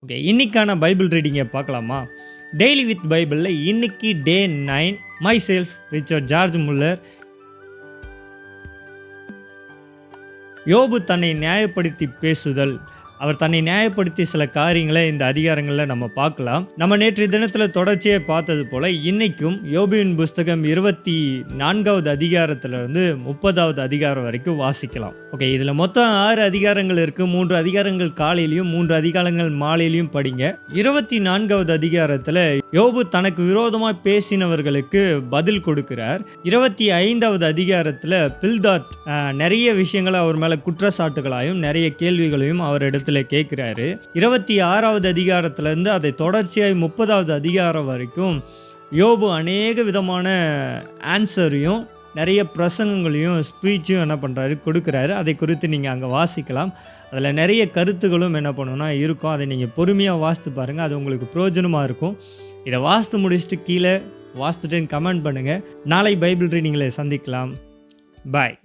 Okay, இன்னைக்கான Bible ரீடிங்கை பார்க்கலாமா? டெய்லி வித் பைபிளில் இன்னைக்கு டே 9. My self Richard George Muller. யோபு தன்னை நியாயப்படுத்தி பேசுதல். அவர் தன்னை நியாயப்படுத்தி சில காரியங்களை இந்த அதிகாரங்களில் நம்ம பார்க்கலாம். நம்ம நேற்று தினத்தில் தொடர்ச்சியாக பார்த்தது போல் இன்றைக்கும் யோபுவின் புஸ்தகம் 24வது அதிகாரத்திலிருந்து 30வது அதிகாரம் வரைக்கும் வாசிக்கலாம். ஓகே, இதில் மொத்தம் 6 அதிகாரங்கள் இருக்குது. 3 அதிகாரங்கள் காலையிலையும் 3 அதிகாரங்கள் மாலையிலையும் படிங்க. 24வது அதிகாரத்தில் யோபு தனக்கு விரோதமாக பேசினவர்களுக்கு பதில் கொடுக்கிறார். 25வது அதிகாரத்தில் பில்தாத் நிறைய விஷயங்களை அவர் மேலே குற்றச்சாட்டுகளாயும் நிறைய கேள்விகளையும் அவர் இடத்துல கேட்கிறாரு. 26வது அதிகாரத்திலிருந்து அதை தொடர்ச்சியாய் 30வது அதிகாரம் வரைக்கும் யோபு அநேக விதமான ஆன்சரையும் நிறைய பிரசங்கங்களையும் ஸ்பீச்சும் என்ன பண்ணுறாரு, கொடுக்குறாரு. அதை குறித்து நீங்கள் அங்கே வாசிக்கலாம். அதில் நிறைய கருத்துகளும் என்ன பண்ணுன்னா இருக்கும். அதை நீங்கள் பொறுமையாக வாசித்து பாருங்கள், அது உங்களுக்கு பிரயோஜனமாக இருக்கும். இதை வாசித்து முடிச்சுட்டு கீழே வாசித்துட்டு கமெண்ட் பண்ணுங்கள். நாளை பைபிள் ரீடிங்கில் சந்திக்கலாம். பாய்.